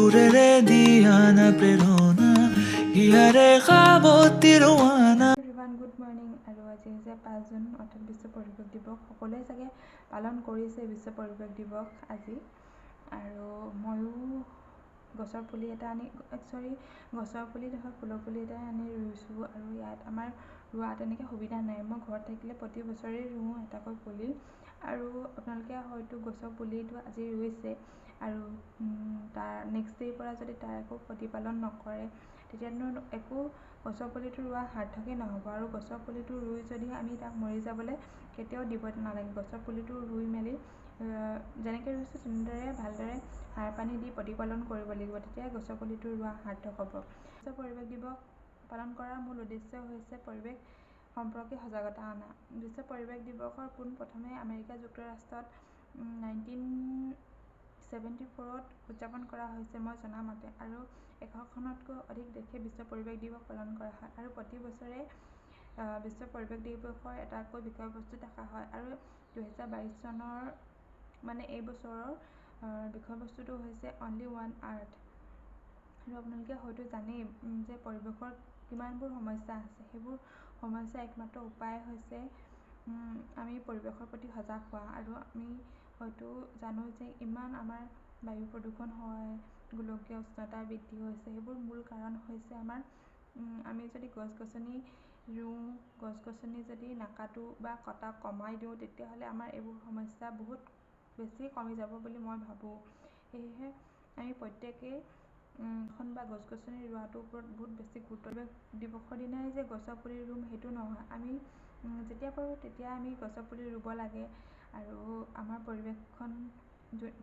সুৰেৰে দিয়া না প্ৰেৰণা ইয়াৰে খাবতি ৰৱানা। Everyone good morning. আৰু আজি হৈছে 5 জুন অৰ্থাৎ বিশ্ব পৰিৱেশ দিৱস। সকলোৱে চাগে পালন কৰিছে বিশ্ব পৰিৱেশ দিৱস আজি। আৰু ময়ো গছৰ পুলি এটা আনি গছৰ পুলি নহয় ফুলৰ পুলি এটা আনি ৰুইছোঁ। আৰু ইয়াত আমাৰ ৰোৱা তেনেকৈ সুবিধা নাই। মই ঘৰত থাকিলে প্ৰতি বছৰেই ৰুওঁ এটাকৈ পুলি। আৰু আপোনালোকে হয়তো গছৰ পুলিটো আজি ৰুইছে আৰু তাৰ নেক্সট ডে'ৰ পৰা যদি তাৰ একো প্ৰতিপালন নকৰে তেতিয়ানো একো গছৰ পুলিটো ৰোৱা সাৰ্থকেই নহ'ব। আৰু গছৰ পুলিটো ৰুই যদি আমি তাক মৰি যাবলৈ কেতিয়াও দিব নালাগে। গছৰ পুলিটো ৰুই মেলি যেনেকৈ ৰুইছোঁ তেনেদৰে ভালদৰে সাৰ পানী দি প্ৰতিপালন কৰিব লাগিব, তেতিয়াই গছৰ পুলিটো ৰোৱা সাৰ্থক হ'ব। বিশ্ব পৰিৱেশ দিৱস পালন কৰাৰ মূল উদ্দেশ্য হৈছে পৰিৱেশ সম্পৰ্কে সজাগতা অনা। বিশ্ব পৰিৱেশ দিৱসৰ পোনপ্ৰথমে আমেৰিকা যুক্তৰাষ্ট্ৰত 1974ত উদযাপন কৰা হৈছে মই জনামতে। আৰু 100খনতকৈ অধিক দেশে বিশ্ব পৰিৱেশ দিৱস পালন কৰা হয়। আৰু প্ৰতি বছৰে বিশ্ব পৰিৱেশ দিৱসৰ এটাকৈ বিষয়বস্তু থকা হয়। আৰু 2022 চনৰ মানে এই বছৰৰ বিষয়বস্তুটো হৈছে অনলি ওৱান আৰ্থ। আৰু আপোনালোকে হয়তো জানেই যে পৰিৱেশৰ কিমানবোৰ সমস্যা আছে। সেইবোৰ সমস্যাৰ একমাত্ৰ উপায় হৈছে আমি পৰিৱেশৰ প্ৰতি সজাগ হোৱা। আৰু আমি হয়তো জানো যে ইমান আমাৰ বায়ু প্ৰদূষণ হয়, গোলকীয় উষ্ণতা বৃদ্ধি হৈছে। সেইবোৰ মূল কাৰণ হৈছে আমি যদি গছ গছনি ৰুওঁ, গছ গছনি যদি নাকাটোঁ বা কটা কমাই দিওঁ তেতিয়াহ'লে আমাৰ এইবোৰ সমস্যা বহুত বেছি কমি যাব বুলি মই ভাবোঁ। সেয়েহে আমি প্ৰত্যেকেই বা গছ গছনি ৰোৱাটোৰ ওপৰত বহুত বেছি গুৰুত্ব দিৱসৰ দিনাই যে গছৰ পুলি ৰুম সেইটো নহয়। আমি যেতিয়া পাৰোঁ তেতিয়া আমি গছৰ পুলি ৰুব লাগে। আৰু আমাৰ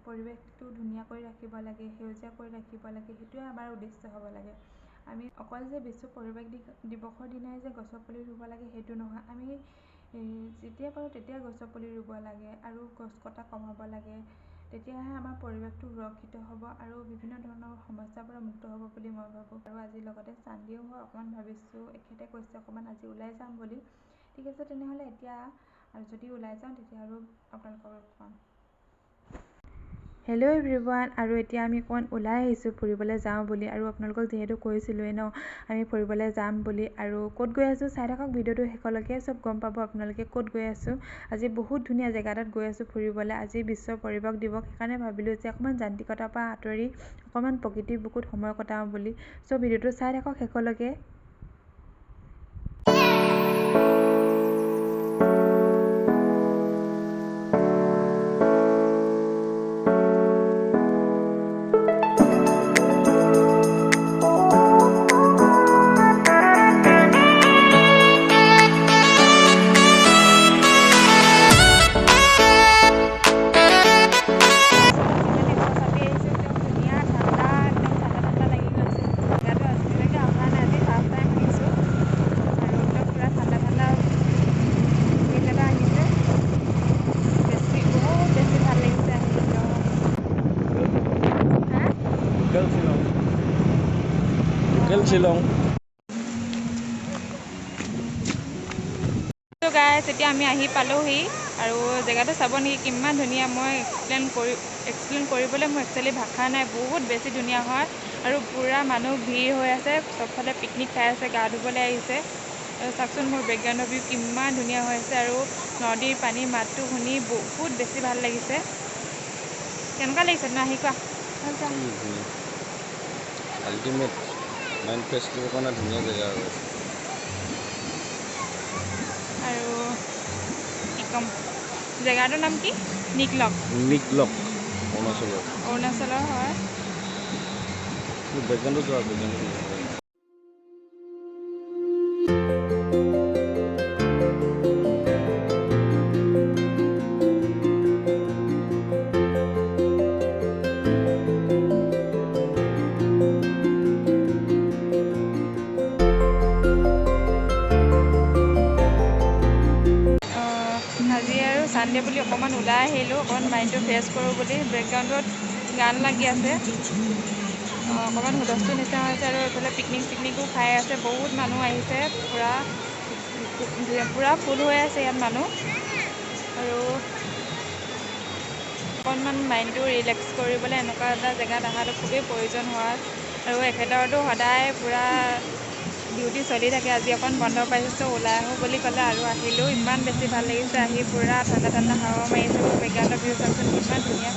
পৰিৱেশটো ধুনীয়া কৰি ৰাখিব লাগে, সেউজীয়া কৰি ৰাখিব লাগে, সেইটোৱে আমাৰ উদ্দেশ্য হ'ব লাগে। আমি অকল যে বিশ্ব পৰিৱেশ দিৱসৰ দিনাই যে গছৰ পুলি ৰুব লাগে সেইটো নহয়। আমি যেতিয়া পাৰোঁ তেতিয়াই গছৰ পুলি ৰুব লাগে আৰু গছ কটা কমাব লাগে। তেতিয়াহে আমাৰ পৰিৱেশটো সুৰক্ষিত হ'ব আৰু বিভিন্ন ধৰণৰ সমস্যাৰ পৰা মুক্ত হ'ব বুলি মই ভাবোঁ। আৰু আজি লগতে চানডেও হয়, অকণমান ভাবিছোঁ এখেতে কৈছে অকণমান আজি ওলাই যাম বুলি। ঠিক আছে তেনেহ'লে এতিয়া আৰু যদি ওলাই যাওঁ তেতিয়া আৰু আপোনালোকক ক'ম। Hello' everyone. আৰু এতিয়া আমি অকণমান ওলাই আহিছোঁ ফুৰিবলৈ যাওঁ বুলি। আৰু আপোনালোকক যিহেতু কৈছিলোঁৱেই ন আমি ফুৰিবলৈ যাম বুলি। আৰু ক'ত গৈ আছোঁ চাই থাকক ভিডিঅ'টো শেষলৈকে, চব গম পাব আপোনালোকে ক'ত গৈ আছোঁ। আজি বহুত ধুনীয়া জেগা এটাত গৈ আছোঁ ফুৰিবলৈ। আজি বিশ্ব পৰিৱেশ দিৱস, সেইকাৰণে ভাবিলোঁ যে অকণমান যান্ত্ৰিকতাৰ পৰা আঁতৰি অকণমান প্ৰকৃতিৰ বুকুত সময় কটাওঁ বুলি। চ' ভিডিঅ'টো চাই থাকক শেষলৈকে। শ্বিলং গাইছ, এতিয়া আমি আহি পালোহি। আৰু জেগাটো চাব নেকি কিমান ধুনীয়া। মই এক্সপ্লেইন কৰিবলৈ মোৰ একচুৱেলি ভাষা নাই। বহুত বেছি ধুনীয়া হয় আৰু পূৰা মানুহ ভিৰ হৈ আছে, চবফালে পিকনিক খাই আছে, গা ধুবলৈ আহিছে। আৰু চাওকচোন মোৰ বেকগ্ৰাউণ্ডৰ ভিউ কিমান ধুনীয়া হৈ আছে। আৰু নদীৰ পানীৰ মাতটো শুনি বহুত বেছি ভাল লাগিছে। কেনেকুৱা লাগিছে ন আহি কোৱা? আল্টিমেট মাইণ্ড ফ্ৰেছ কৰিবৰ কাৰণে ধুনীয়া জেগা আৰু কি ক'ম, জেগাটোৰ নাম কি? নিকলক অৰুণাচলৰ হয়। বেকগ্ৰাউণ্ডটো চোৱা, বেকগ্ৰাউণ্ডটো আজি আৰু চানডে বুলি অকণমান ওলাই আহিলোঁ, অকণমান মাইণ্ডটো ফ্ৰেছ কৰোঁ বুলি। বেকগ্ৰাউণ্ডত গান লাগি আছে, অকণমান হুলস্থুল নিচিনা হৈছে। আৰু এইফালে পিকনিকো খাই আছে, বহুত মানুহ আহিছে, পূৰা ফুল হৈ আছে ইয়াত মানুহ। আৰু অকণমান মাইণ্ডটো ৰিলেক্স কৰিবলৈ এনেকুৱা এটা জেগাত অহাটো খুবেই প্ৰয়োজন হয় আৰু এখেতৰতো সদায় পূৰা ডিউটি চলি থাকে। আজি অকণ বন্ধ পাইছোঁ, ওলাই আহোঁ বুলি ক'লে আৰু আহিলেও ইমান বেছি ভাল লাগিছে। আহি পূৰা ঠাণ্ডা ঠাণ্ডা হাৱা মাৰি আছে। মেঘালয় ভিউ চাওকচোন কিমান ধুনীয়া।